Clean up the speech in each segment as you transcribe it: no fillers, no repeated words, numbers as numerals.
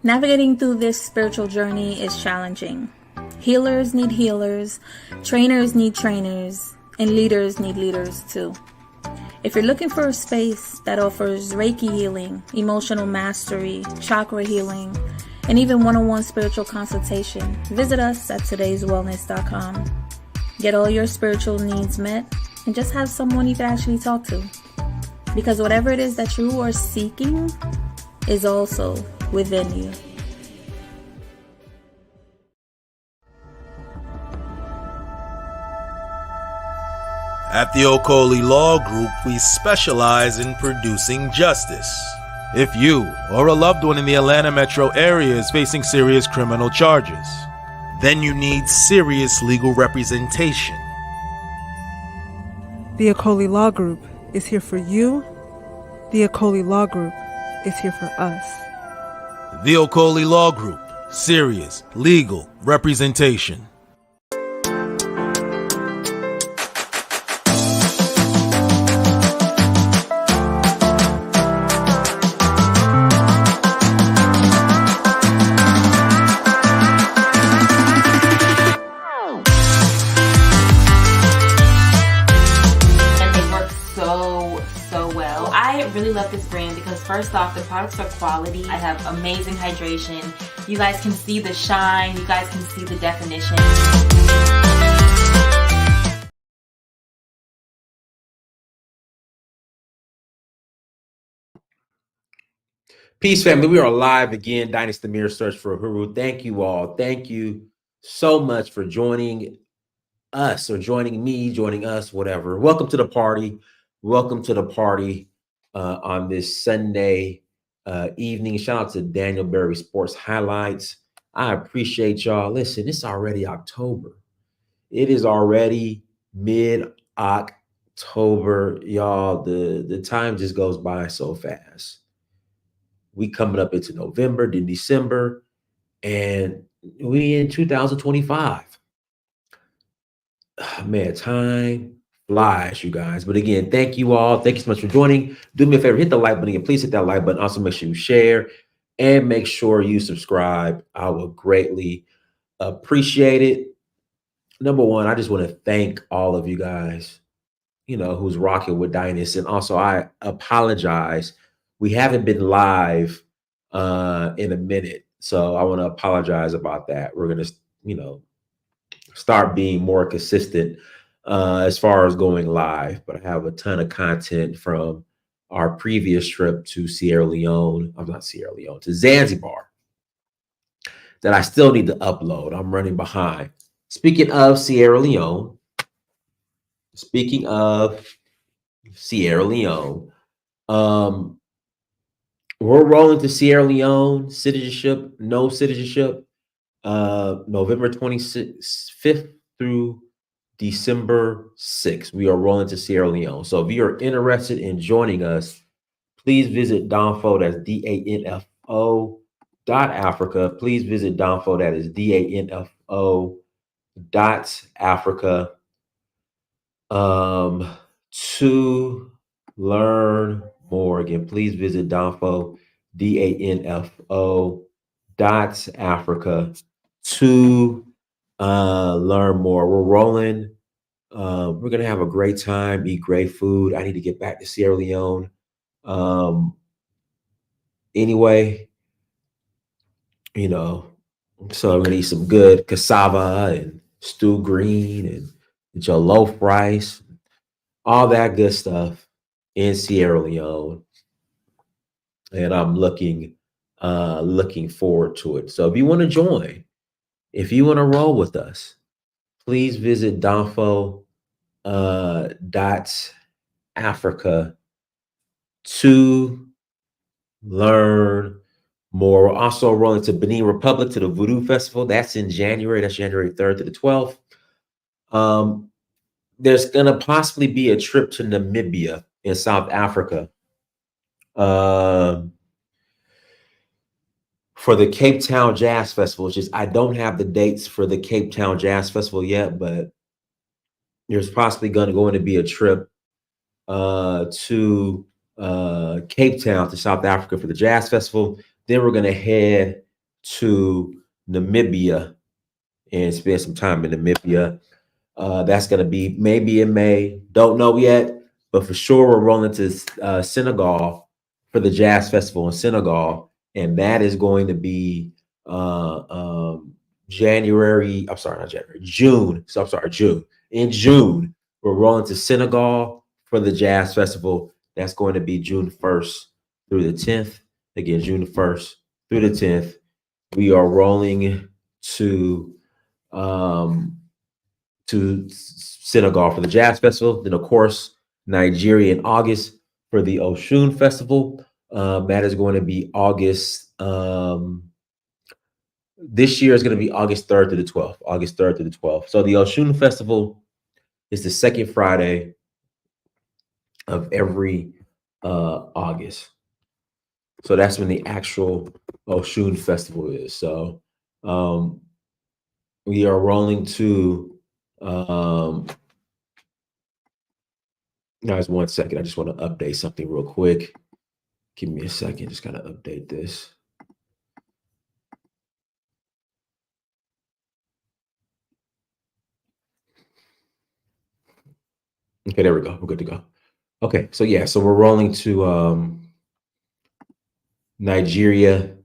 Navigating through this spiritual journey is challenging. Healers need healers, trainers need trainers, and leaders need leaders too. If you're looking for a space that offers Reiki healing, emotional mastery, chakra healing, and even one-on-one spiritual consultation, visit us at todayswellness.com. Get all your spiritual needs met and just have someone you can actually talk to. Because whatever it is that you are seeking is also within you. At the Okoli Law Group, we specialize in producing justice. If you or a loved one in the Atlanta metro area is facing serious criminal charges, then you need serious legal representation. The Okoli Law Group is here for you. The Okoli Law Group is here for us. The Okoli Law Group, serious legal representation. Really love this brand because first off, the products are quality. I have amazing hydration. You guys can see the shine. You guys can see the definition. Peace, family. We are live again. Dynasty Mirror Search for Uhuru. Thank you all. Thank you so much for joining us or joining me, joining us, whatever. Welcome to the party. Welcome to the party. On this Sunday evening. Shout out to Daniel Berry Sports Highlights. I appreciate y'all. Listen, it's already October. It is already mid-October, y'all. The time just goes by so fast. We coming up into November, then December, and we in 2025. Man, time flies, you guys. But again, thank you all. Thank you so much for joining. Do me a favor, hit the like button again. Please hit that like button. Also, make sure you share and make sure you subscribe. I will greatly appreciate it. Number one, I just want to thank all of you guys, who's rocking with Dynasty. And also, I apologize. We haven't been live in a minute. So I want to apologize about that. We're going to, start being more consistent as far as going live, but I have a ton of content from our previous trip to to Zanzibar that I still need to upload. I'm running behind. Speaking of Sierra Leone, we're rolling to Sierra Leone, citizenship, no citizenship, November 25th through December 6th. We are rolling to Sierra Leone. So if you're interested in joining us, please visit Danfo, that's DANFO.Africa. Please visit Danfo, that is DANFO.Africa, to learn more. Again, please visit Danfo, DANFO.Africa, to learn more. We're rolling. We're gonna have a great time, eat great food. I need to get back to Sierra Leone. Anyway, so I'm gonna eat some good cassava and stew green and jollof rice, all that good stuff in Sierra Leone. And I'm looking forward to it. So if you want to join, if you want to roll with us, please visit Danfo.Africa to learn more. We're also rolling to Benin Republic to the Voodoo Festival. That's in January. That's January 3rd to the 12th. There's going to possibly be a trip to Namibia in South Africa for the Cape Town Jazz Festival, which is, I don't have the dates for the Cape Town Jazz Festival yet, but there's possibly going to be a trip to Cape Town to South Africa for the Jazz Festival. Then we're going to head to Namibia and spend some time in Namibia. That's going to be maybe in May. Don't know yet, but for sure we're rolling to Senegal for the Jazz Festival in Senegal, and that is going to be January. I'm sorry, not January, June. So I'm sorry, June. In June, we're rolling to Senegal for the Jazz Festival. That's going to be June 1st through the 10th. Again, June 1st through the 10th. We are rolling um, to Senegal for the Jazz Festival. Then, of course, Nigeria in August for the Oshun Festival. That is going to be August. This year is going to be August 3rd to the 12th. August 3rd to the 12th. So the Oshun Festival is the second Friday of every August. So that's when the actual Oshun Festival is. So we are rolling to guys, 1 second. I just want to update something real quick. Give me a second. Just gotta update this. Okay, there we go. We're good to go. Okay, so yeah, so we're rolling to Nigeria,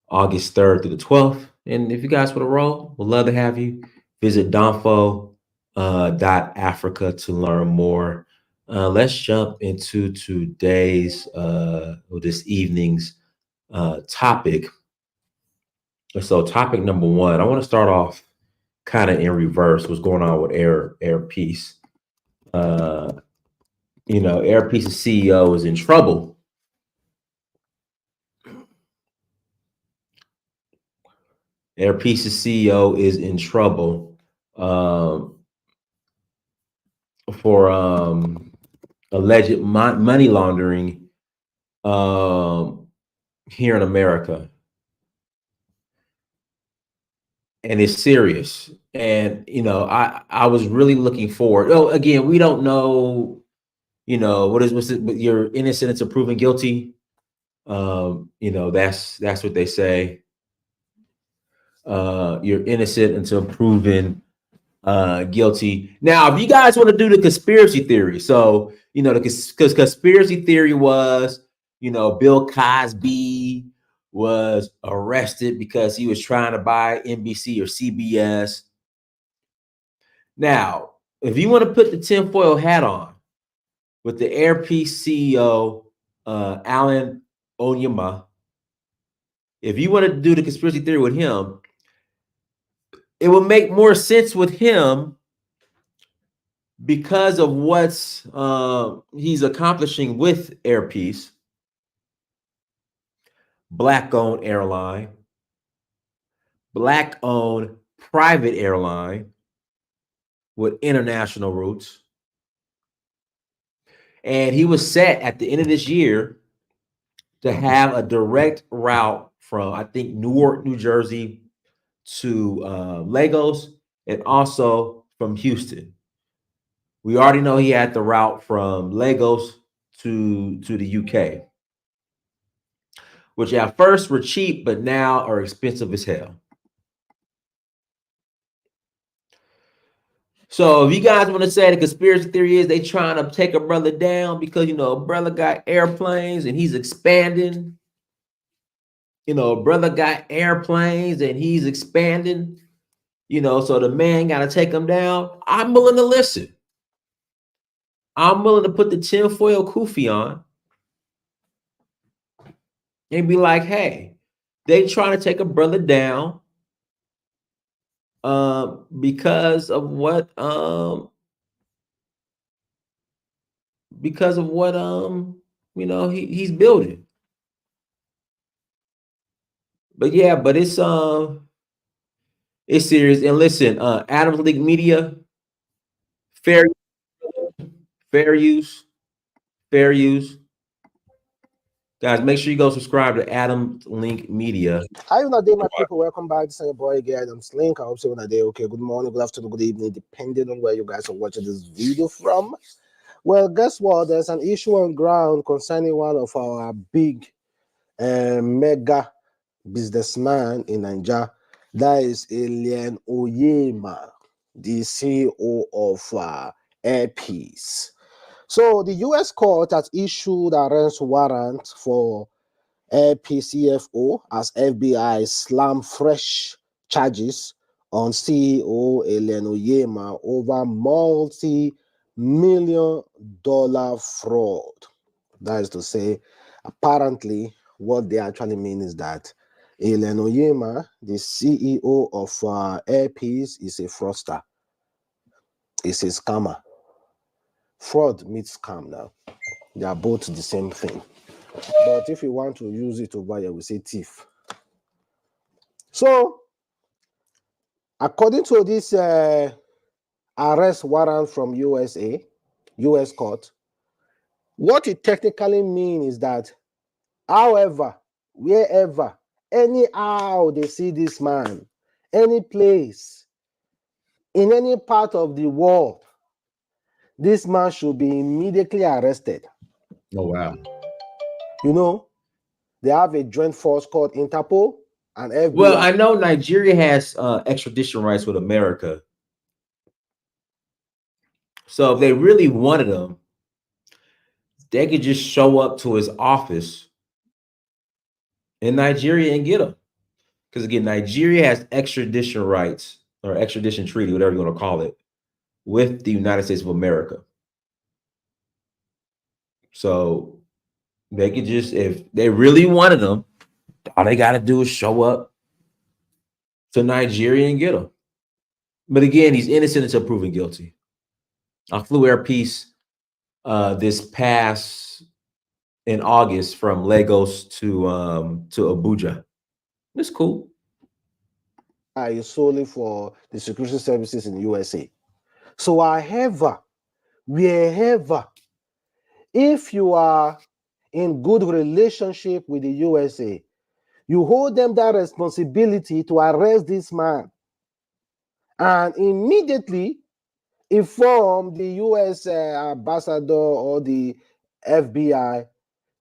August 3rd through the 12th. And if you guys want to roll, we'd love to have you. Visit donfo.africa to learn more. Let's jump into today's this evening's topic. So topic number one, I want to start off kind of in reverse. What's going on with Air Peace? Air Peace's CEO is in trouble. Air Peace's CEO is in trouble for alleged money laundering here in America. And it's serious. And, I was really looking forward. Oh, again, we don't know, what's it, but you're innocent until proven guilty. That's what they say. You're innocent until proven guilty. Now, if you guys want to do the conspiracy theory, so, because conspiracy theory was, Bill Cosby was arrested because he was trying to buy NBC or CBS. Now, if you want to put the tinfoil hat on with the Air Peace CEO, Alan Onyema, if you want to do the conspiracy theory with him, it would make more sense with him because of what's he's accomplishing with Air Peace, Black-owned airline, Black-owned private airline with international routes. And he was set at the end of this year to have a direct route from, I think, Newark, New Jersey to Lagos, and also from Houston. We already know he had the route from Lagos to the UK, which at first were cheap, but now are expensive as hell. So if you guys want to say the conspiracy theory is they trying to take a brother down because, a brother got airplanes and he's expanding. A brother got airplanes and he's expanding, so the man got to take him down. I'm willing to listen. I'm willing to put the tinfoil kufi on and be like, hey, they trying to take a brother down because of what he's building. But yeah, but it's serious. And listen, Adams League Media, fair use. Guys, make sure you go subscribe to Adam Link Media. Hi, una day, my people. Welcome back. This is your boy again, Adam's Link. I hope so una day. Okay, good morning, good afternoon, good evening, depending on where you guys are watching this video from. Well, guess what? There's an issue on ground concerning one of our big mega businessman in Nigeria. That is Alien Oyema, the CEO of Air Peace. So the U.S. court has issued arrest warrant for LPCFO as FBI slam fresh charges on CEO Ellen Oyema over multi-million-dollar fraud. That is to say, apparently, what they actually mean is that Ellen Oyema, the CEO of Airpeace, is a fraudster. It's a scammer. Fraud meets scam now. They are both the same thing. But if you want to use it over here, we say thief. So, according to this arrest warrant from US court, what it technically means is that, however, wherever, anyhow they see this man, any place, in any part of the world, this man should be immediately arrested. Oh, wow. You know, they have a joint force called Interpol and FBI. Well, I know Nigeria has extradition rights with America. So if they really wanted him, they could just show up to his office in Nigeria and get him. Because again, Nigeria has extradition rights or extradition treaty, whatever you want to call it, with the United States of America. So they could just, if they really wanted him, all they got to do is show up to Nigeria and get him. But again, he's innocent until proven guilty. I flew Air Peace this past in August from Lagos to Abuja. It's cool. Is solely for the security services in the USA. So, however, wherever, if you are in good relationship with the USA, you hold them that responsibility to arrest this man and immediately inform the US ambassador or the FBI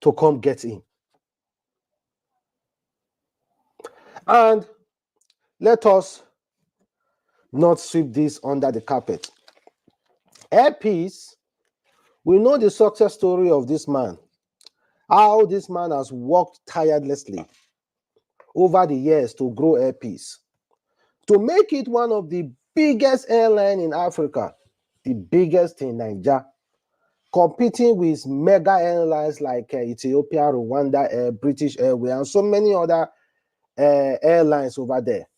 to come get him. And let us not sweep this under the carpet. Air Peace, we know the success story of this man, how this man has worked tirelessly over the years to grow Air Peace, to make it one of the biggest airlines in Africa, the biggest in Nigeria, competing with mega airlines like Ethiopia, Rwanda Air, British Airways, and so many other airlines over there.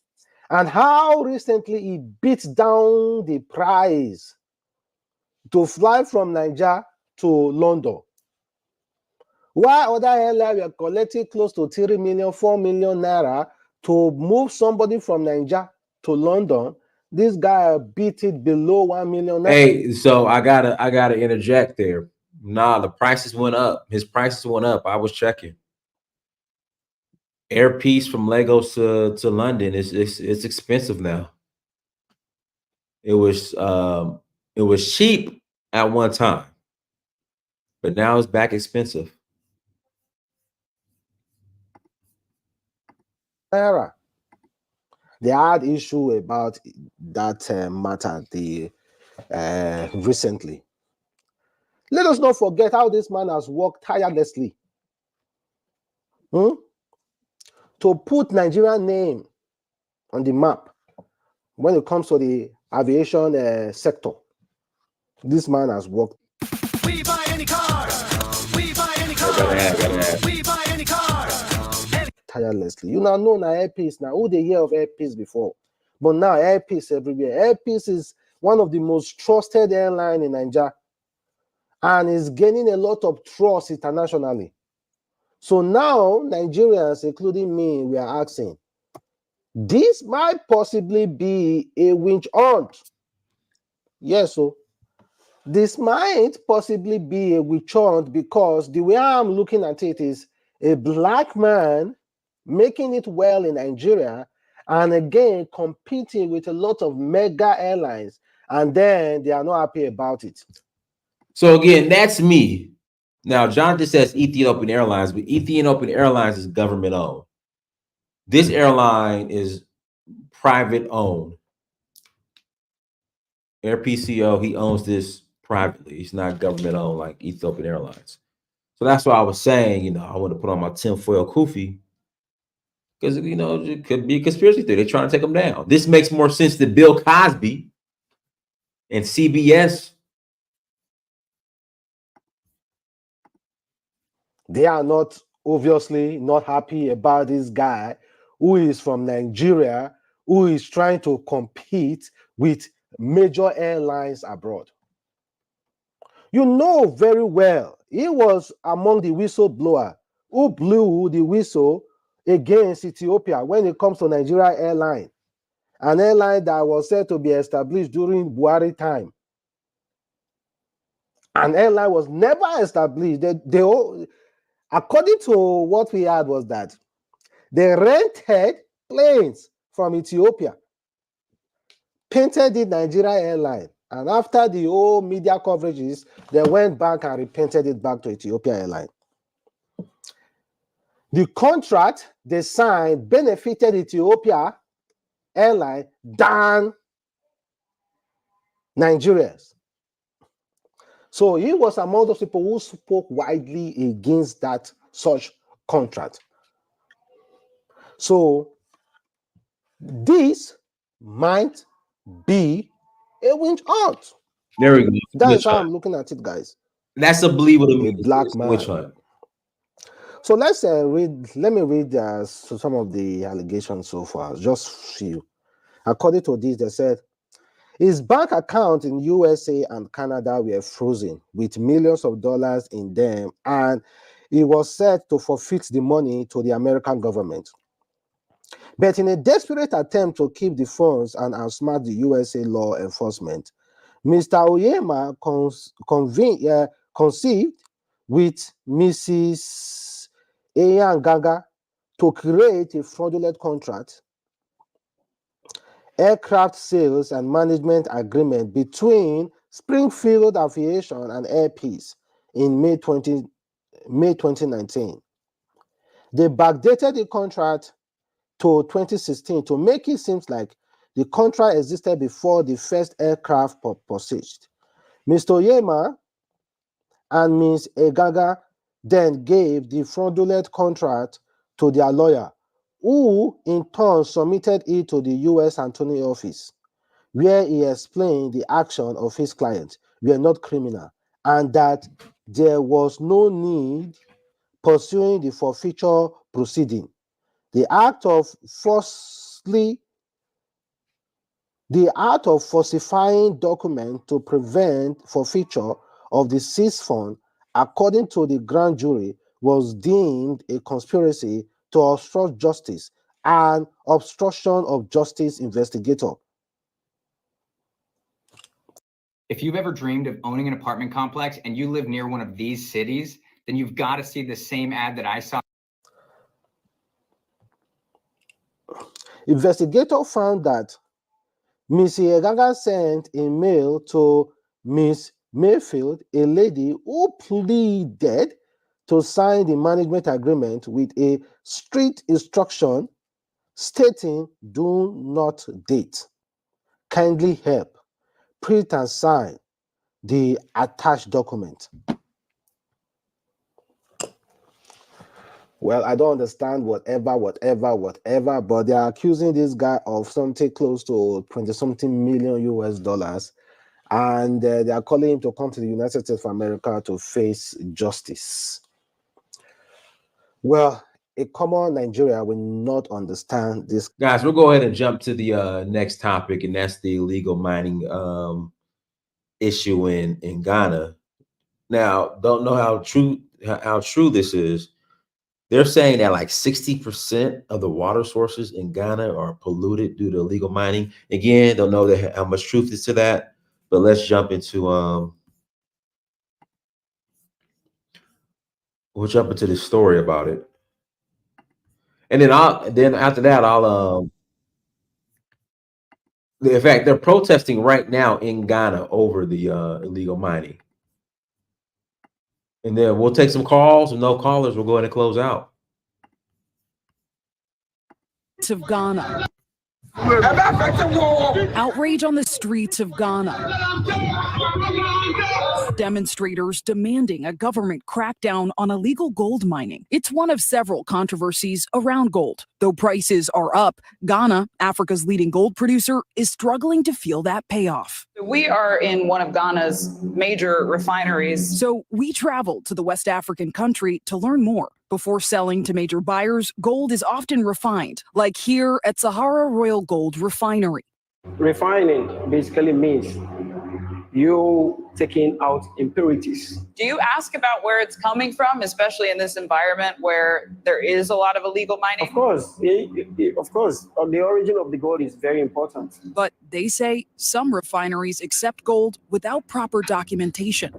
And how recently he beat down the price to fly from Nigeria to London. While other airlines were collecting close to 3 million, 4 million naira to move somebody from Nigeria to London, this guy beat it below 1 million naira. Hey, so I gotta interject there. Nah, the prices went up. His prices went up. I was checking. Air Peace from Lagos to London is it's expensive now. It was cheap at one time, but now it's back expensive. Naira. They had issue about that matter recently. Let us not forget how this man has worked tirelessly to put Nigerian name on the map when it comes to the aviation sector. This man has worked. We buy any car. We buy any car. We buy any car. Tirelessly. You now know Air Peace now. Who they hear of Air Peace before? But now Air Peace everywhere. Air Peace is one of the most trusted airline in Nigeria and is gaining a lot of trust internationally. So now Nigerians, including me, we are asking, this might possibly be a witch hunt. Yes, so this might possibly be a witch hunt because the way I'm looking at it is a black man making it well in Nigeria and again competing with a lot of mega airlines, and then they are not happy about it. So again, that's me. Now, Jonathan says Ethiopian Airlines, but Ethiopian Airlines is government owned. This airline is private owned. AirPCO, he owns this privately. It's not government owned like Ethiopian Airlines. So that's why I was saying, you know, I want to put on my tinfoil kufi because, you know, it could be a conspiracy theory. They're trying to take them down. This makes more sense than Bill Cosby and CBS. They are not obviously not happy about this guy who is from Nigeria, who is trying to compete with major airlines abroad. You know very well, he was among the whistleblower who blew the whistle against Ethiopia when it comes to Nigeria Airline, an airline that was said to be established during Buhari time. An airline was never established. According to what we had was that they rented planes from Ethiopia, painted it Nigeria Airline, and after the whole media coverages, they went back and repainted it back to Ethiopia Airline. The contract they signed benefited Ethiopia Airline than Nigerians. So he was among those people who spoke widely against that such contract. So this might be a witch hunt. There we go. That is how I'm looking at it, guys. That's a believable A black man. witch hunt. So let's read. Let me read some of the allegations so far. Just few. According to this, they said his bank account in USA and Canada were frozen with millions of dollars in them, and he was set to forfeit the money to the American government. But in a desperate attempt to keep the funds and outsmart the USA law enforcement, Mr. Oyema conceived with Mrs. Eyanganga to create a fraudulent contract, aircraft sales and management agreement between Springfield Aviation and Air Peace in May 2019. They backdated the contract to 2016 to make it seem like the contract existed before the first aircraft purchased. Mr. Oyema and Ms. Egaga then gave the fraudulent contract to their lawyer, who in turn submitted it to the U.S. Attorney Office, where he explained the action of his client were not criminal and that there was no need pursuing the forfeiture proceeding. The act of falsifying documents to prevent forfeiture of the seized fund, according to the grand jury, was deemed a conspiracy to obstruct justice and obstruction of justice investigator. If you've ever dreamed of owning an apartment complex and you live near one of these cities, then you've got to see the same ad that I saw. Investigator found that Ms. Egaga sent a mail to Ms. Mayfield, a lady who pleaded to sign the management agreement with a strict instruction stating, "Do not date. Kindly help. Print and sign the attached document." Well, I don't understand whatever, but they are accusing this guy of something close to 20-something million US dollars, and they are calling him to come to the United States of America to face justice. Well, a common Nigeria will not understand this. Guys, we'll go ahead and jump to the next topic, and that's the illegal mining issue in Ghana. Now, don't know how true this is. They're saying that like 60% of the water sources in Ghana are polluted due to illegal mining. Again, don't know how much truth is to that, but let's jump into we'll jump into this story about it. And then after that, in fact, they're protesting right now in Ghana over the illegal mining. And then we'll take some calls. No callers, we'll go ahead and close out. of Ghana. Outrage on the streets of Ghana. Demonstrators demanding a government crackdown on illegal gold mining. It's one of several controversies around gold. Though prices are up, Ghana, Africa's leading gold producer, is struggling to feel that payoff. We are in one of Ghana's major refineries. So we traveled to the West African country to learn more. Before selling to major buyers, gold is often refined, like here at Sahara Royal Gold Refinery. Refining basically means you taking out impurities. Do you ask about where it's coming from, especially in this environment where there is a lot of illegal mining? Of course, the origin of the gold is very important. But they say some refineries accept gold without proper documentation.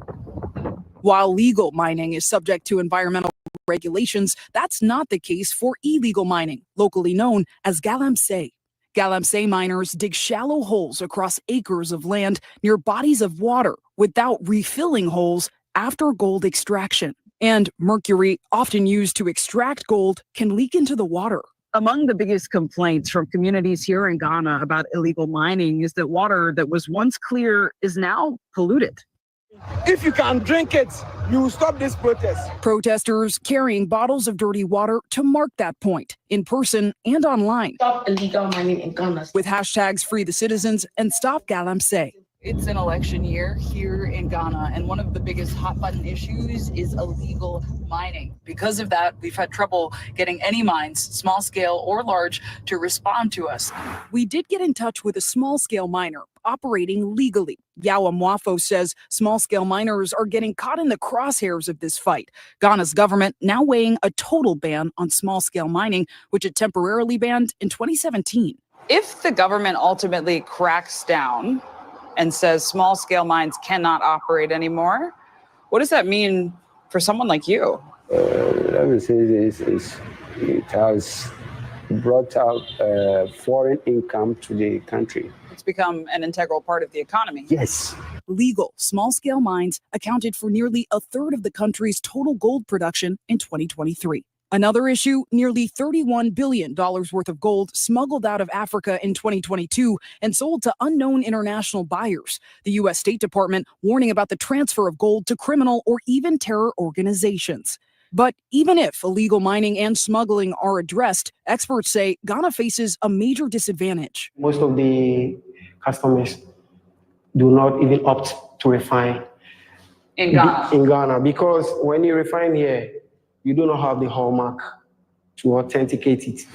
While legal mining is subject to environmental regulations, that's not the case for illegal mining, locally known as galamsey. Galamsey miners dig shallow holes across acres of land near bodies of water without refilling holes after gold extraction. And mercury, often used to extract gold, can leak into the water. Among the biggest complaints from communities here in Ghana about illegal mining is that water that was once clear is now polluted. If you can drink it, you will stop this protest. Protesters carrying bottles of dirty water to mark that point, in person and online. Stop illegal mining in Ghana. With hashtags Free the Citizens and Stop Galamsey. It's an election year here in Ghana, and one of the biggest hot button issues is illegal mining. Because of that, we've had trouble getting any mines, small scale or large, to respond to us. We did get in touch with a small scale miner operating legally. Yawa Mwafo says small scale miners are getting caught in the crosshairs of this fight. Ghana's government now weighing a total ban on small scale mining, which it temporarily banned in 2017. If the government ultimately cracks down and says small-scale mines cannot operate anymore, what does that mean for someone like you? Let me say this, it has brought out foreign income to the country. It's become an integral part of the economy. Yes. Legal small-scale mines accounted for nearly a third of the country's total gold production in 2023. Another issue, nearly $31 billion worth of gold smuggled out of Africa in 2022 and sold to unknown international buyers. The U.S. State Department warning about the transfer of gold to criminal or even terror organizations. But even if illegal mining and smuggling are addressed, experts say Ghana faces a major disadvantage. Most of the customers do not even opt to refine in Ghana because when you refine here, you do not have the hallmark to authenticate it.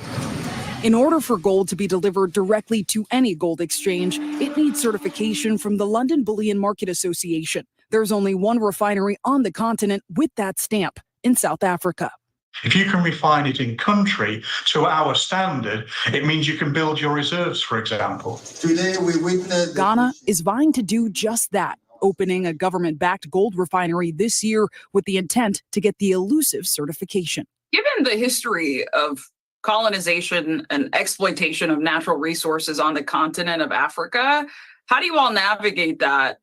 In order for gold to be delivered directly to any gold exchange, it needs certification from the London Bullion Market Association. There's only one refinery on the continent with that stamp, in South Africa. If you can refine it in country to our standard, it means you can build your reserves, for example. Today we witness Ghana is vying to do just that, opening a government-backed gold refinery this year with the intent to get the elusive certification. Given the history of colonization and exploitation of natural resources on the continent of Africa, how do you all navigate that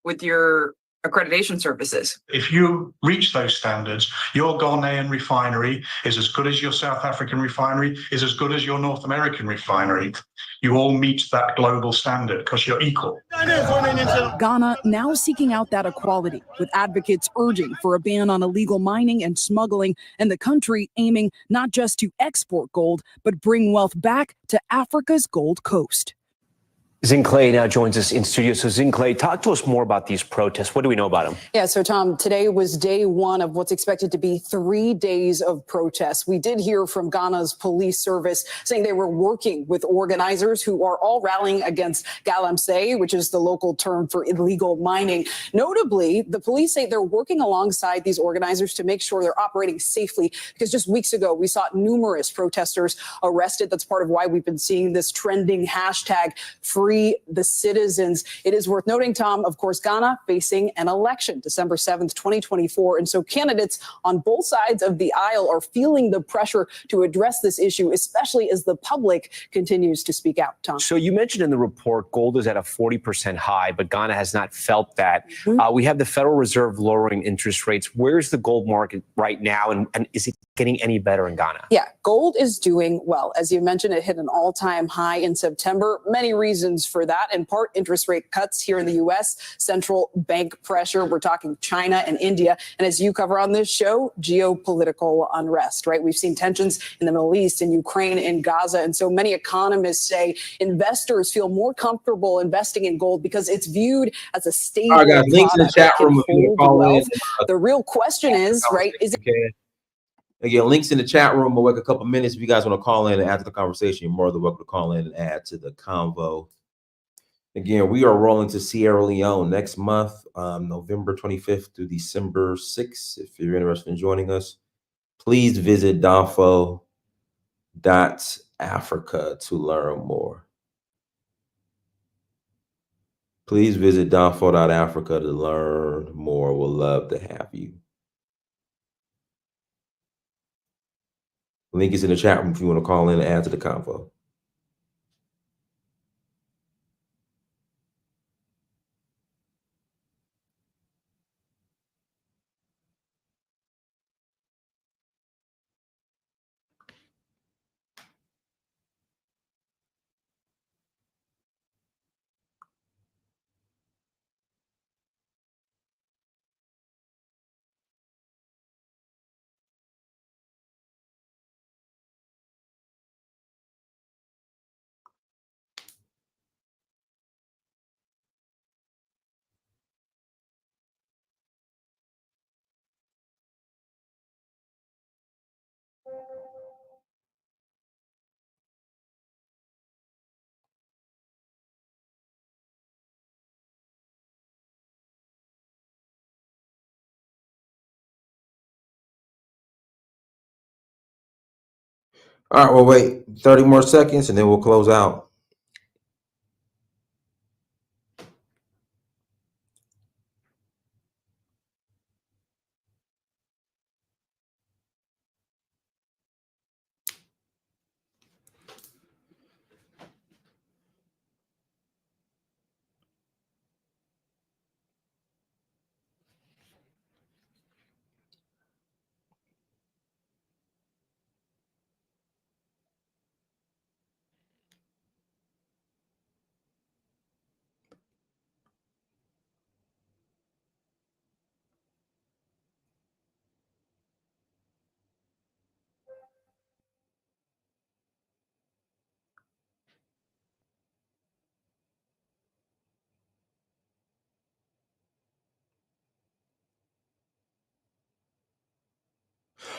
with your accreditation services? If you reach those standards, your Ghanaian refinery is as good as your South African refinery, is as good as your North American refinery. You all meet that global standard because you're equal. Ghana now seeking out that equality, with advocates urging for a ban on illegal mining and smuggling, and the country aiming not just to export gold, but bring wealth back to Africa's Gold Coast. Zing Clay now joins us in studio. So Zing Clay, talk to us more about these protests. What do we know about them? Yeah, so Tom, today was day one of what's expected to be 3 days of protests. We did hear from Ghana's police service saying they were working with organizers who are all rallying against galamsey, which is the local term for illegal mining. Notably, the police say they're working alongside these organizers to make sure they're operating safely, because just weeks ago, we saw numerous protesters arrested. That's part of why we've been seeing this trending hashtag, Free free the citizens. It is worth noting, Tom, of course, Ghana facing an election December 7th, 2024. And so candidates on both sides of the aisle are feeling the pressure to address this issue, especially as the public continues to speak out. Tom. So you mentioned in the report gold is at a 40% high, but Ghana has not felt that. We have the Federal Reserve lowering interest rates. Where's the gold market right now, and is it getting any better in Ghana? Yeah, gold is doing well. As you mentioned, it hit an all-time high in September. Many reasons for that. In part, interest rate cuts here in the U.S., central bank pressure. We're talking China and India. And as you cover on this show, geopolitical unrest, right? We've seen tensions in the Middle East, in Ukraine, in Gaza. And so many economists say investors feel more comfortable investing in gold because it's viewed as a stable All right, guys, links in the chat room if you want to call in. The real question is, right, is it... Again, links in the chat room. We'll wait a couple minutes. If you guys want to call in and add to the conversation, you're more than welcome to call in and add to the convo. Again, we are rolling to Sierra Leone next month, November 25th through December 6th. If you're interested in joining us, please visit danfo.africa to learn more. Please visit danfo.africa to learn more. We'll love to have you. Link is in the chat room if you want to call in and add to the convo. All right, we'll wait 30 more seconds and then we'll close out.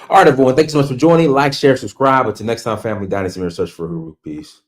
All right, everyone. Thanks so much for joining. Like, share, subscribe. Until next time, family, dynasty, and search for Huru. Peace.